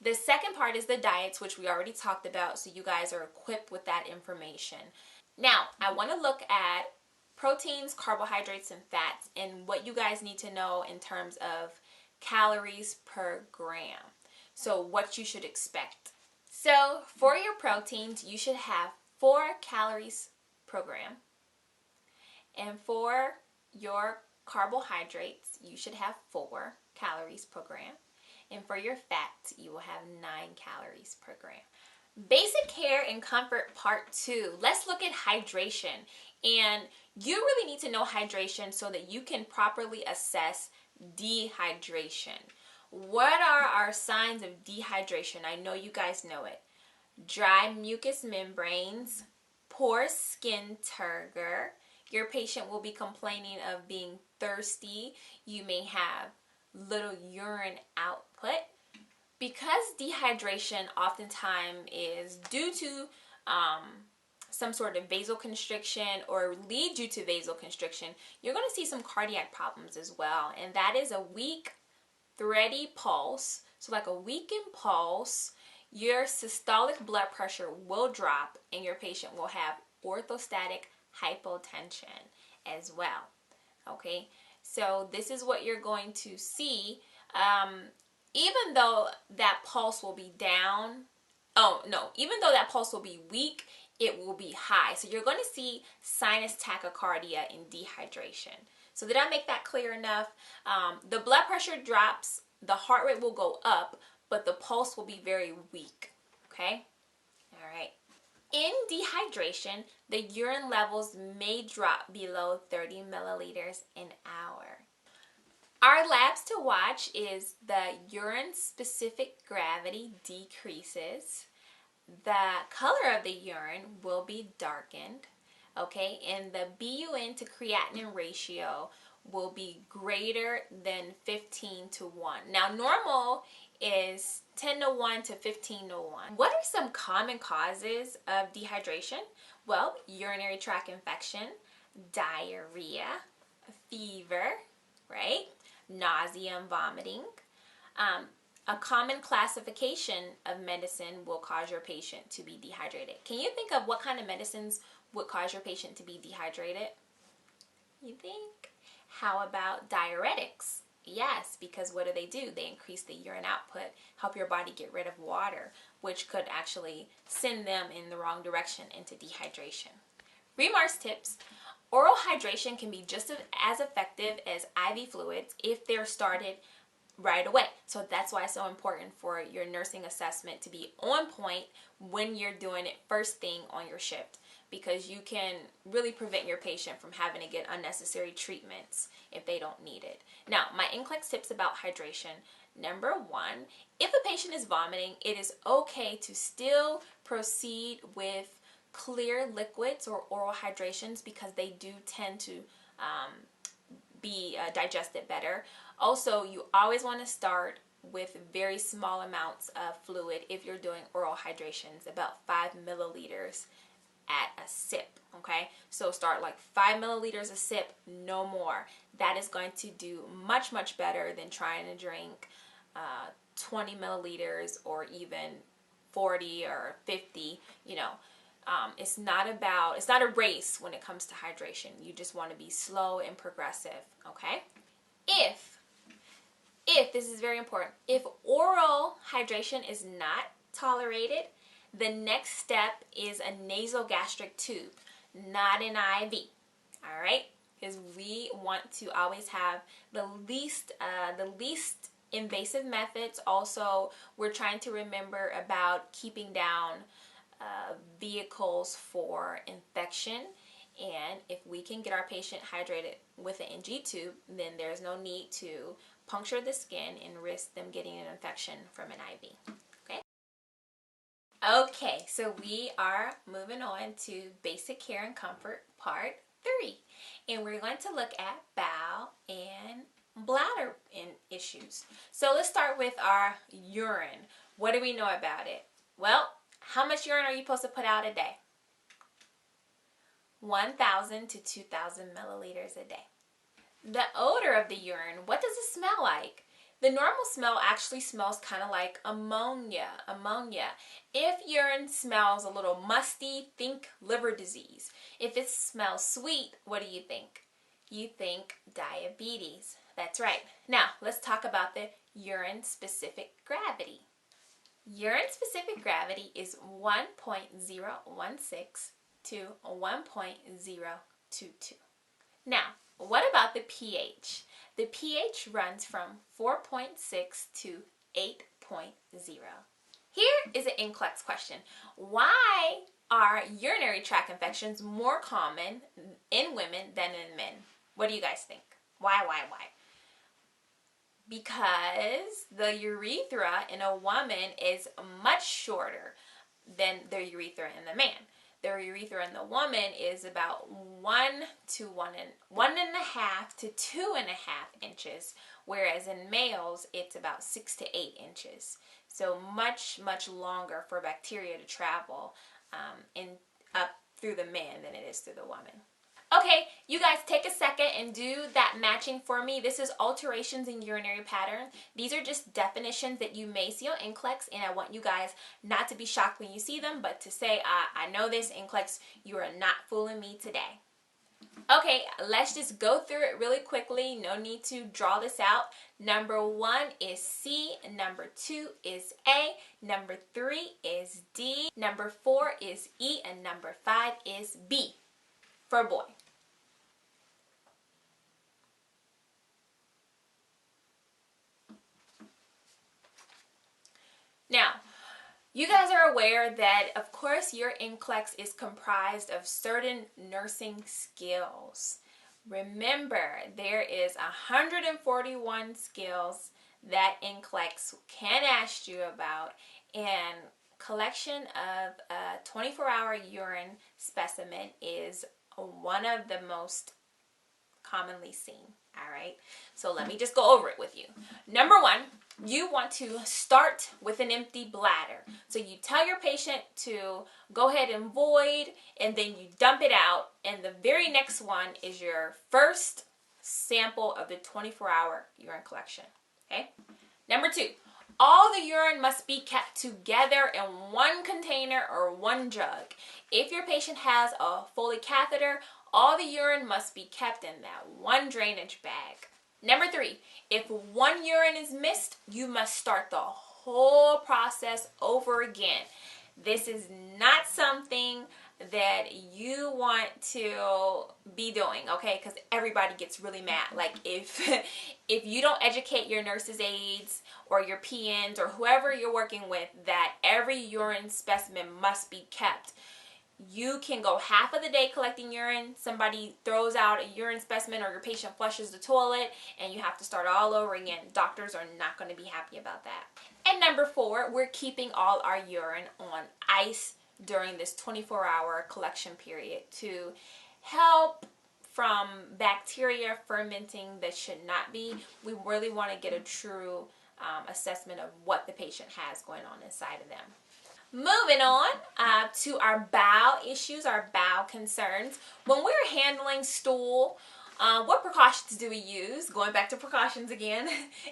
The second part is the diets, which we already talked about, so you guys are equipped with that information. Now, I want to look at proteins, carbohydrates, and fats, and what you guys need to know in terms of calories per gram. So what you should expect. So for your proteins, you should have 4 calories per gram. And for your carbohydrates, you should have 4 calories per gram. And for your fats, you will have 9 calories per gram. Basic care and comfort part 2. Let's look at hydration. And you really need to know hydration so that you can properly assess dehydration. What are our signs of dehydration? I know you guys know it. Dry mucous membranes, poor skin turgor. Your patient will be complaining of being thirsty. You may have little urine output. Because dehydration oftentimes is due to some sort of vasoconstriction or lead you to vasoconstriction, you're going to see some cardiac problems as well. And that is a weak, thready pulse. So like a weakened pulse, your systolic blood pressure will drop and your patient will have orthostatic hypotension as well. Okay, so this is what you're going to see. Even though that pulse will be down, even though that pulse will be weak, it will be high. So you're going to see sinus tachycardia in dehydration. So did I make that clear enough? The blood pressure drops, the heart rate will go up, but the pulse will be very weak. Okay? All right. In dehydration, the urine levels may drop below 30 milliliters an hour. Our labs to watch is the urine-specific gravity decreases. The color of the urine will be darkened, okay? And the BUN to creatinine ratio will be greater than 15 to 1. Now, normal is 10 to 1 to 15 to 1. What are some common causes of dehydration? Well, urinary tract infection, diarrhea, fever, right? Nausea and vomiting. A common classification of medicine will cause your patient to be dehydrated. Can you think of what kind of medicines would cause your patient to be dehydrated? You think? How about diuretics? Yes, because what do? They increase the urine output, help your body get rid of water, which could actually send them in the wrong direction into dehydration. Remar's tips. Oral hydration can be just as effective as IV fluids if they're started right away. So that's why it's so important for your nursing assessment to be on point when you're doing it first thing on your shift, because you can really prevent your patient from having to get unnecessary treatments if they don't need it. Now, my NCLEX tips about hydration. Number 1, if a patient is vomiting, it is okay to still proceed with clear liquids or oral hydrations because they do tend to be digested better. Also, you always want to start with very small amounts of fluid if you're doing oral hydrations, about 5 milliliters at a sip, okay? So start like 5 milliliters a sip, no more. That is going to do much, much better than trying to drink 20 milliliters or even 40 or 50, you know. It's not a race when it comes to hydration. You just want to be slow and progressive, okay? If this is very important, if oral hydration is not tolerated, the next step is a nasogastric tube, not an IV, all right? Because we want to always have the least invasive methods. Also, we're trying to remember about keeping down vehicles for infection, and if we can get our patient hydrated with an NG tube, then there's no need to puncture the skin and risk them getting an infection from an IV. Okay, so we are moving on to basic care and comfort part 3, and we're going to look at bowel and bladder issues. So let's start with our urine. What do we know about it? Well, how much urine are you supposed to put out a day? 1,000 to 2,000 milliliters a day. The odor of the urine, what does it smell like? The normal smell actually smells kind of like ammonia. If urine smells a little musty, think liver disease. If it smells sweet, what do you think? You think diabetes. That's right. Now, let's talk about the urine-specific gravity. Urine-specific gravity is 1.016 to 1.022. Now, what about the pH? The pH runs from 4.6 to 8.0. Here is an NCLEX question. Why are urinary tract infections more common in women than in men? What do you guys think? Why? Because the urethra in a woman is much shorter than the urethra in the man. The urethra in the woman is about 1.5 to 2.5 inches, whereas in males it's about 6 to 8 inches. So much longer for bacteria to travel up through the man than it is through the woman. Okay, you guys take a second and do that matching for me. This is alterations in urinary pattern. These are just definitions that you may see on NCLEX, and I want you guys not to be shocked when you see them, but to say, I know this, NCLEX, you are not fooling me today. Okay, let's just go through it really quickly. No need to draw this out. Number 1 is C, number 2 is A, number 3 is D, number 4 is E, and number 5 is B for boy. Now, you guys are aware that, of course, your NCLEX is comprised of certain nursing skills. Remember, there is 141 skills that NCLEX can ask you about, and collection of a 24-hour urine specimen is one of the most commonly seen. All right, so let me just go over it with you. Number 1, you want to start with an empty bladder. So you tell your patient to go ahead and void, and then you dump it out, and the very next one is your first sample of the 24-hour urine collection. Okay. Number 2, all the urine must be kept together in one container or one jug. If your patient has a Foley catheter, all the urine must be kept in that one drainage bag. Number 3, if one urine is missed, you must start the whole process over again. This is not something that you want to be doing, okay? Because everybody gets really mad. Like if you don't educate your nurses' aides or your PNs or whoever you're working with that every urine specimen must be kept, you can go half of the day collecting urine, somebody throws out a urine specimen, or your patient flushes the toilet, and you have to start all over again. Doctors are not going to be happy about that. And number 4, we're keeping all our urine on ice during this 24-hour collection period to help from bacteria fermenting that should not be. We really want to get a true assessment of what the patient has going on inside of them. Moving on to our bowel issues, our bowel concerns. When we're handling stool, what precautions do we use? Going back to precautions again.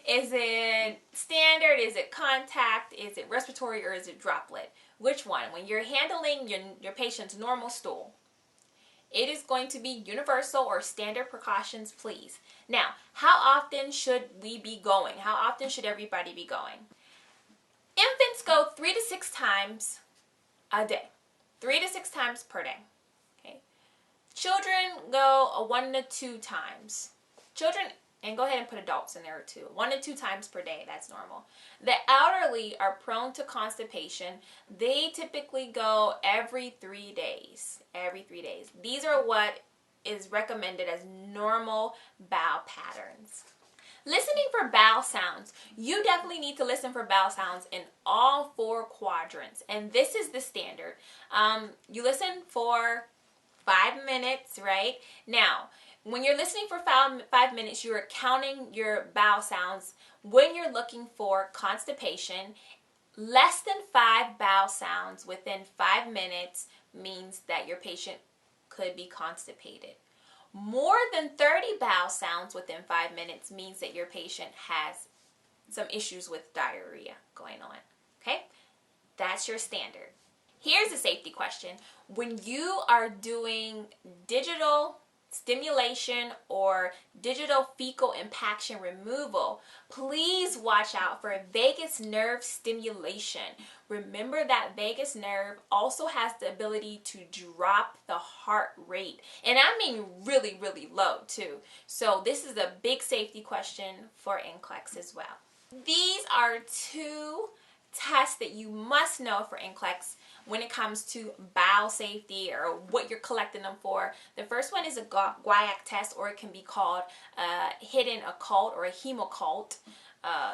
Is it standard? Is it contact? Is it respiratory? Or is it droplet? Which one? When you're handling your patient's normal stool, it is going to be universal or standard precautions, please. Now, how often should we be going? How often should everybody be going? Infants go 3 to 6 times a day. 3 to 6 times per day. Okay. Children go 1 to 2 times. Children, and go ahead and put adults in there too. 1 to 2 times per day, that's normal. The elderly are prone to constipation. They typically go every 3 days. Every 3 days. These are what is recommended as normal bowel patterns. Listening for bowel sounds. You definitely need to listen for bowel sounds in all 4 quadrants. And this is the standard. You listen for 5 minutes, right? Now, when you're listening for 5 minutes, you are counting your bowel sounds. When you're looking for constipation, less than 5 bowel sounds within 5 minutes means that your patient could be constipated. More than 30 bowel sounds within 5 minutes means that your patient has some issues with diarrhea going on. Okay, that's your standard. Here's a safety question. When you are doing digital stimulation or digital fecal impaction removal, please watch out for vagus nerve stimulation. Remember that vagus nerve also has the ability to drop the heart rate, and I mean really, really low too. So this is a big safety question for NCLEX as well. These are two tests that you must know for NCLEX when it comes to bowel safety or what you're collecting them for. The first one is a guaiac test, or it can be called a hidden occult or a hemoccult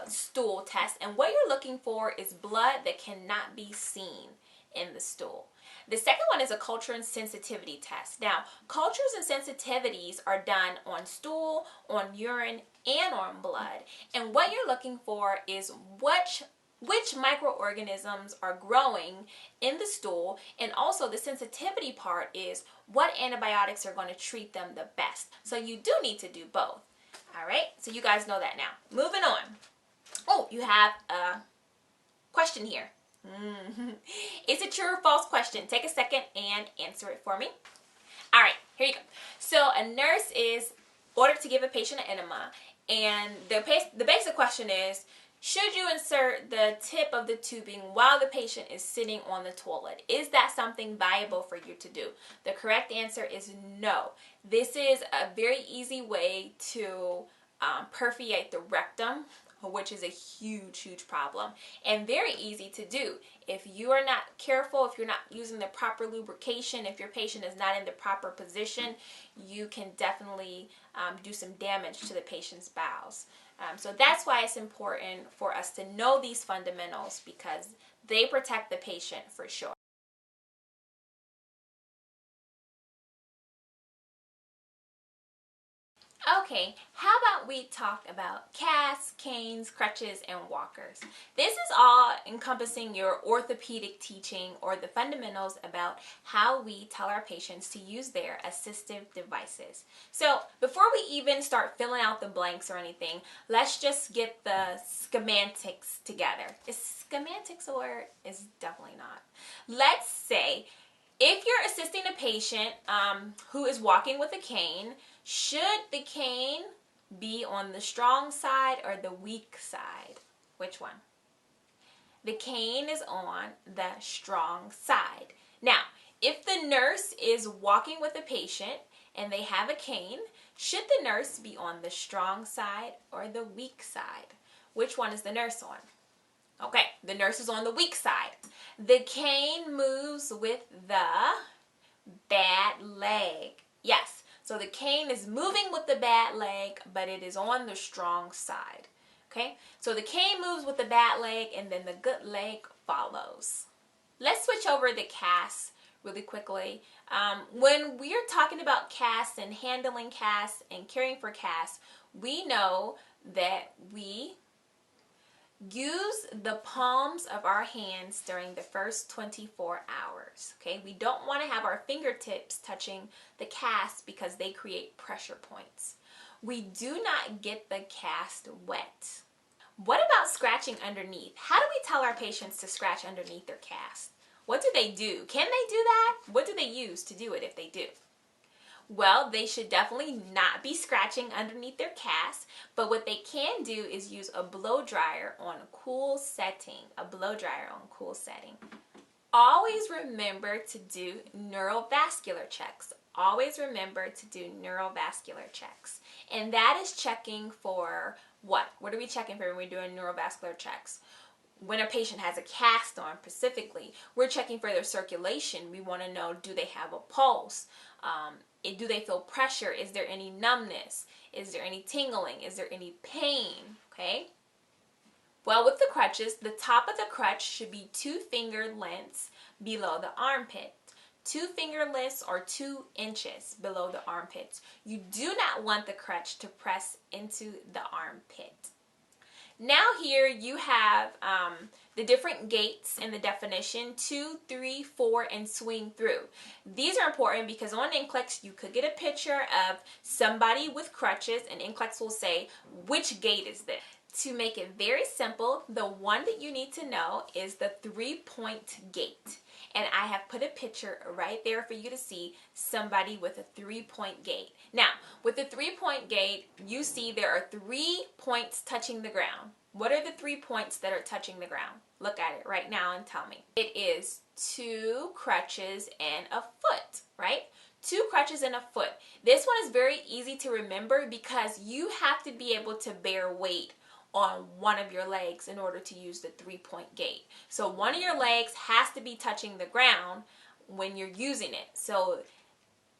stool test. And what you're looking for is blood that cannot be seen in the stool. The second one is a culture and sensitivity test. Now, cultures and sensitivities are done on stool, on urine, and on blood. And what you're looking for is which microorganisms are growing in the stool, and also the sensitivity part is what antibiotics are going to treat them the best. So you do need to do both. All right, so you guys know that now. Moving on. Oh, you have a question here. It's a true or false question. Take a second and answer it for me. All right, here you go. So a nurse is ordered to give a patient an enema, and the basic question is, should you insert the tip of the tubing while the patient is sitting on the toilet? Is that something viable for you to do? The correct answer is no. This is a very easy way to perforate the rectum, which is a huge, huge problem, and very easy to do. If you are not careful, if you're not using the proper lubrication, if your patient is not in the proper position, you can definitely do some damage to the patient's bowels. So that's why it's important for us to know these fundamentals, because they protect the patient for sure. Okay, how about we talk about casts, canes, crutches, and walkers? This is all encompassing your orthopedic teaching, or the fundamentals about how we tell our patients to use their assistive devices. So before we even start filling out the blanks or anything, let's just get the schematics together. Is schematics a word? It's definitely not. Let's say if you're assisting a patient who is walking with a cane, should the cane be on the strong side or the weak side? Which one? The cane is on the strong side. Now, if the nurse is walking with a patient and they have a cane, should the nurse be on the strong side or the weak side? Which one is the nurse on? Okay, the nurse is on the weak side. The cane moves with the bad leg. Yes. So the cane is moving with the bad leg, but it is on the strong side. Okay? So the cane moves with the bad leg, and then the good leg follows. Let's switch over to casts really quickly. When we are talking about casts and handling casts and caring for casts, we know that we use the palms of our hands during the first 24 hours. Okay, we don't want to have our fingertips touching the cast because they create pressure points. We do not get the cast wet. What about scratching underneath? How do we tell our patients to scratch underneath their cast? What do they do? Can they do that? What do they use to do it if they do? Well, they should definitely not be scratching underneath their cast, but what they can do is use a blow dryer on a cool setting. A blow dryer on a cool setting. Always remember to do neurovascular checks. Always remember to do neurovascular checks. And that is checking for what? What are we checking for when we're doing neurovascular checks? When a patient has a cast on specifically, we're checking for their circulation. We want to know, do they have a pulse? Do they feel pressure? Is there any numbness? Is there any tingling? Is there any pain? Okay. Well, with the crutches, the top of the crutch should be 2 finger lengths below the armpit. 2 finger lengths or 2 inches below the armpits. You do not want the crutch to press into the armpit. Now here you have the different gaits in the definition, 2, 3, 4, and swing through. These are important because on NCLEX you could get a picture of somebody with crutches, and NCLEX will say, which gait is this? To make it very simple, the one that you need to know is the 3-point gait. And I have put a picture right there for you to see somebody with a 3-point gait. Now, with the 3-point gait, you see there are 3 points touching the ground. What are the 3 points that are touching the ground? Look at it right now and tell me. It is 2 crutches and a foot, right? 2 crutches and a foot. This one is very easy to remember because you have to be able to bear weight on one of your legs in order to use the 3-point gait. So one of your legs has to be touching the ground when you're using it. So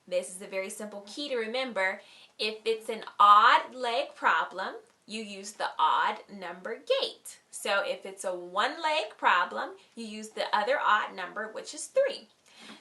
this is a very simple key to remember. If it's an odd leg problem, you use the odd number gait. So if it's a 1-leg problem, you use the other odd number, which is 3.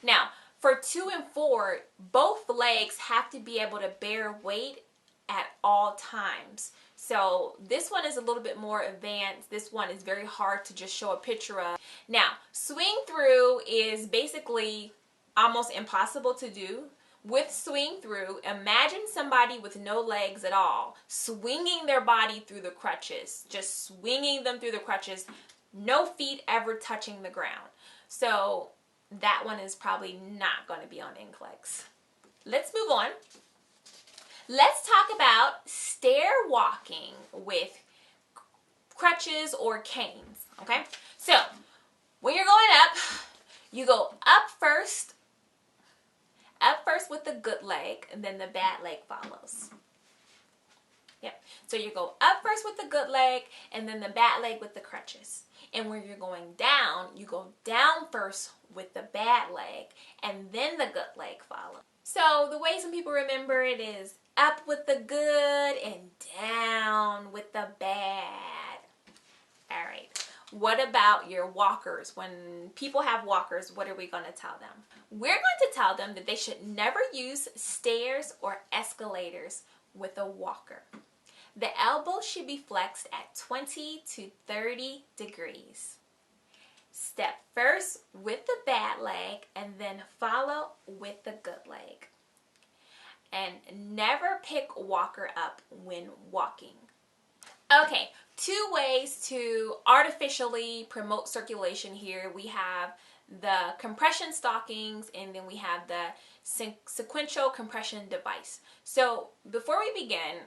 Now, for 2 and 4, both legs have to be able to bear weight at all times. So this one is a little bit more advanced. This one is very hard to just show a picture of. Now, swing through is basically almost impossible to do. With swing through, imagine somebody with no legs at all, swinging their body through the crutches, just swinging them through the crutches, no feet ever touching the ground. So that one is probably not going to be on NCLEX. Let's move on. Let's talk about stair walking with crutches or canes, okay? So, when you're going up, you go up first with the good leg, and then the bad leg follows. Yep. So you go up first with the good leg, and then the bad leg with the crutches. And when you're going down, you go down first with the bad leg, and then the good leg follows. So the way some people remember it is up with the good and down with the bad. All right. What about your walkers? When people have walkers, what are we going to tell them? We're going to tell them that they should never use stairs or escalators with a walker. The elbow should be flexed at 20 to 30 degrees. Step first with the bad leg and then follow with the good leg. And never pick walker up when walking. Okay, 2 ways to artificially promote circulation here. We have the compression stockings, and then we have the sequential compression device. So before we begin,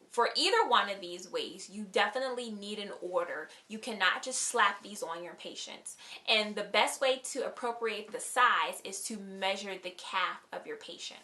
for either one of these ways, you definitely need an order. You cannot just slap these on your patients. And the best way to appropriate the size is to measure the calf of your patient.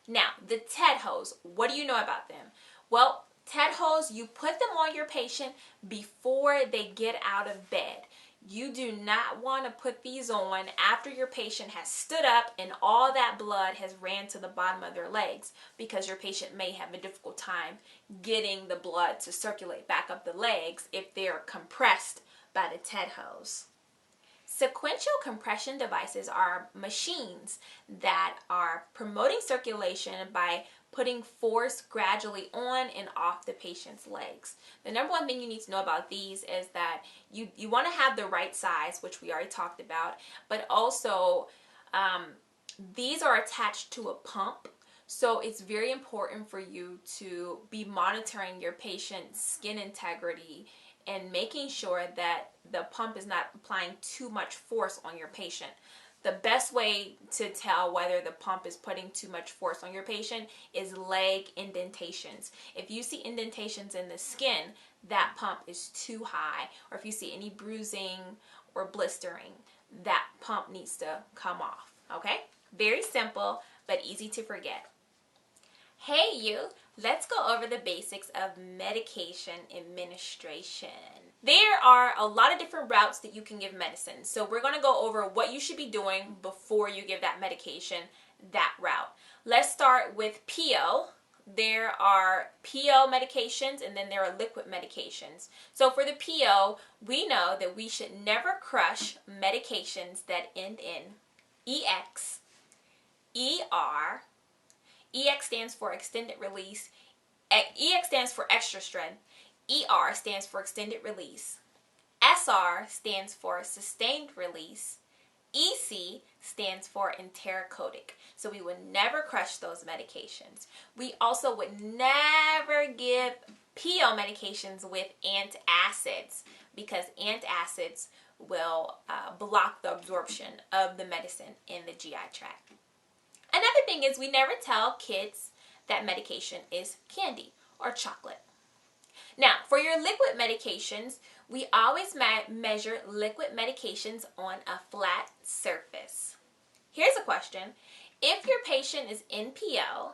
Now, the TED hose, what do you know about them? Well, TED hose, you put them on your patient before they get out of bed. You do not want to put these on after your patient has stood up and all that blood has ran to the bottom of their legs, because your patient may have a difficult time getting the blood to circulate back up the legs if they're compressed by the TED hose. Sequential compression devices are machines that are promoting circulation by putting force gradually on and off the patient's legs. The number one thing you need to know about these is that you want to have the right size, which we already talked about, but also these are attached to a pump. So it's very important for you to be monitoring your patient's skin integrity and making sure that the pump is not applying too much force on your patient. The best way to tell whether the pump is putting too much force on your patient is leg indentations. If you see indentations in the skin, that pump is too high. Or if you see any bruising or blistering, that pump needs to come off. Okay? Very simple, but easy to forget. Hey you, let's go over the basics of medication administration. There are a lot of different routes that you can give medicine. So we're going to go over what you should be doing before you give that medication that route. Let's start with PO. There are PO medications and then there are liquid medications. So for the PO, we know that we should never crush medications that end in EX, ER. EX stands for extended release. EX stands for extra strength. ER stands for extended release. SR stands for sustained release. EC stands for enterocolic. So we would never crush those medications. We also would never give PO medications with antacids because antacids will block the absorption of the medicine in the GI tract. Another thing is we never tell kids that medication is candy or chocolate. Now, for your liquid medications, we always measure liquid medications on a flat surface. Here's a question. If your patient is NPO,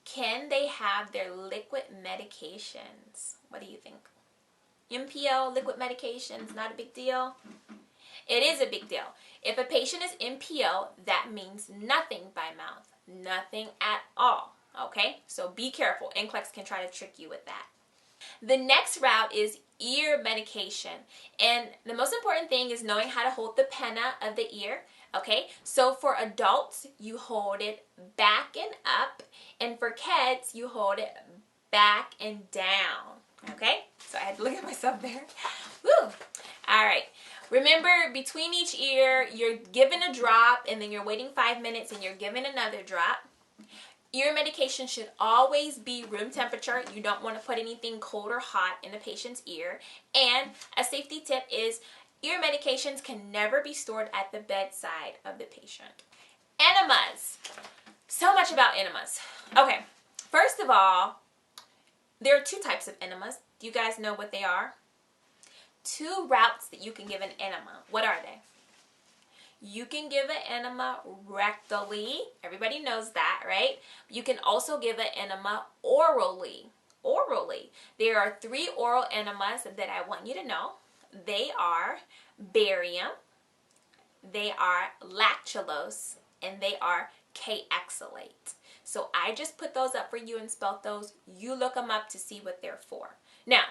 can they have their liquid medications? What do you think? NPO, liquid medications, not a big deal? It is a big deal. If a patient is NPO, that means nothing by mouth. Nothing at all. Okay? So be careful. NCLEX can try to trick you with that. The next route is ear medication. And the most important thing is knowing how to hold the pinna of the ear. Okay? So for adults, you hold it back and up. And for kids, you hold it back and down. Okay? So I had to look at myself there. Woo! All right. Remember, between each ear, you're given a drop, and then you're waiting 5 minutes, and you're given another drop. Ear medication should always be room temperature. You don't want to put anything cold or hot in the patient's ear. And a safety tip is ear medications can never be stored at the bedside of the patient. Enemas. So much about enemas. Okay, first of all, there are two types of enemas. Do you guys know what they are? Two routes that you can give an enema. What are they? You can give an enema rectally. Everybody knows that, right? You can also give an enema orally. Orally. There are 3 oral enemas that I want you to know. They are barium, they are lactulose, and they are K-exalate. So I just put those up for you and spelled those. You look them up to see what they're for. Now,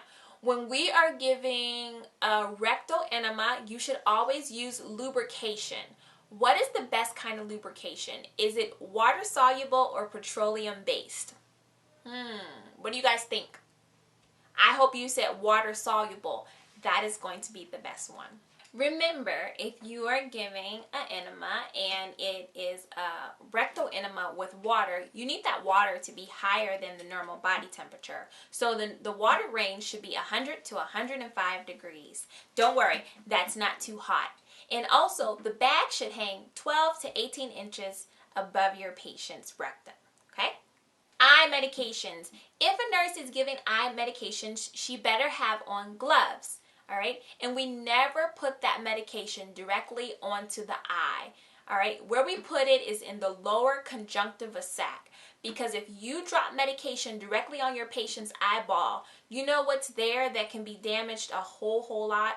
when we are giving a rectal enema, you should always use lubrication. What is the best kind of lubrication? Is it water soluble or petroleum based? What do you guys think? I hope you said water soluble. That is going to be the best one. Remember, if you are giving an enema and it is a rectal enema with water, you need that water to be higher than the normal body temperature. So the water range should be 100 to 105 degrees. Don't worry, that's not too hot. And also, the bag should hang 12 to 18 inches above your patient's rectum. Okay? Eye medications. If a nurse is giving eye medications, she better have on gloves. All right, and we never put that medication directly onto the eye. All right, where we put it is in the lower conjunctiva sac, because if you drop medication directly on your patient's eyeball, you know what's there that can be damaged a whole lot?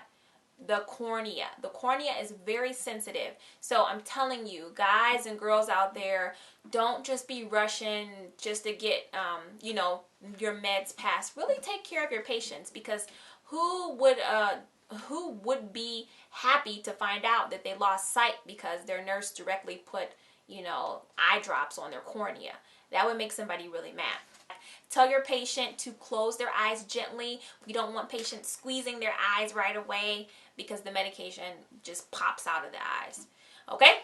The cornea. The cornea is very sensitive. So I'm telling you, guys and girls out there, don't just be rushing just to get your meds passed. Really take care of your patients, because who would be happy to find out that they lost sight because their nurse directly put, eye drops on their cornea? That would make somebody really mad. Tell your patient to close their eyes gently. We don't want patients squeezing their eyes right away because the medication just pops out of the eyes. Okay?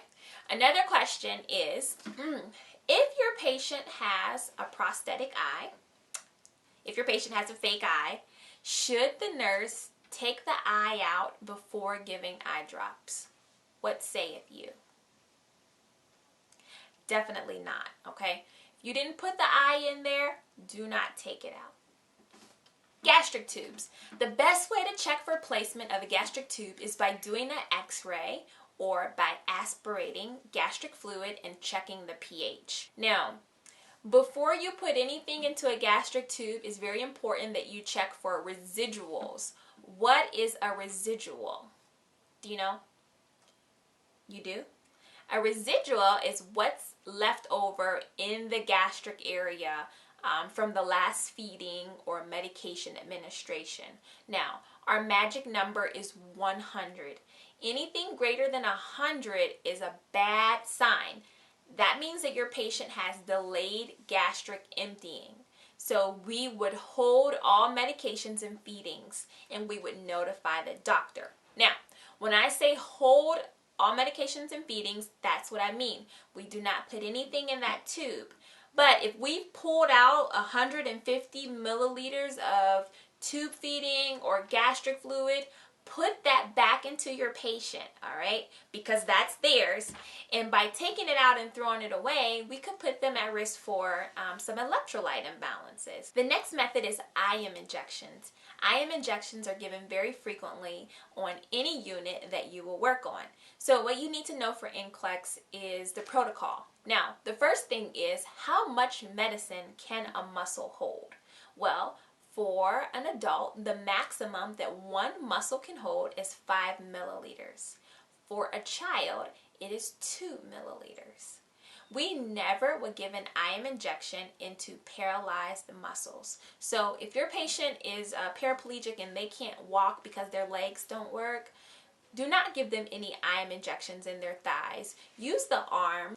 Another question is, if your patient has a prosthetic eye, if your patient has a fake eye, should the nurse take the eye out before giving eye drops? What sayeth you? Definitely not, okay? If you didn't put the eye in there, do not take it out. Gastric tubes. The best way to check for placement of a gastric tube is by doing an x-ray or by aspirating gastric fluid and checking the pH. Now, before you put anything into a gastric tube, it's very important that you check for residuals. What is a residual? Do you know? You do? A residual is what's left over in the gastric area from the last feeding or medication administration. Now, our magic number is 100. Anything greater than 100 is a bad sign. That means that your patient has delayed gastric emptying. So we would hold all medications and feedings, and we would notify the doctor. Now, when I say hold all medications and feedings, that's what I mean. We do not put anything in that tube. But if we've pulled out 150 milliliters of tube feeding or gastric fluid, put that back into your patient, all right? Because that's theirs. And by taking it out and throwing it away, we could put them at risk for some electrolyte imbalances. The next method is IM injections. IM injections are given very frequently on any unit that you will work on. So what you need to know for NCLEX is the protocol. Now, the first thing is, how much medicine can a muscle hold? Well, for an adult, the maximum that one muscle can hold is 5 milliliters. For a child, it is 2 milliliters. We never would give an IM injection into paralyzed muscles. So if your patient is paraplegic and they can't walk because their legs don't work, do not give them any IM injections in their thighs. Use the arm.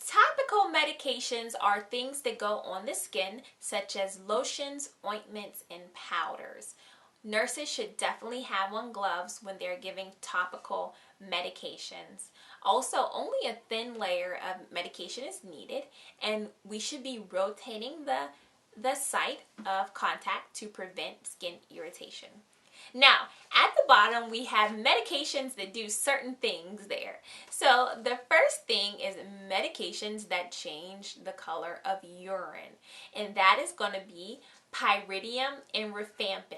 Topical medications are things that go on the skin, such as lotions, ointments, and powders. Nurses should definitely have on gloves when they're giving topical medications. Also, only a thin layer of medication is needed, and we should be rotating the site of contact to prevent skin irritation. Now, at the bottom, we have medications that do certain things there. So the first thing is medications that change the color of urine, and that is going to be pyridium and rifampin.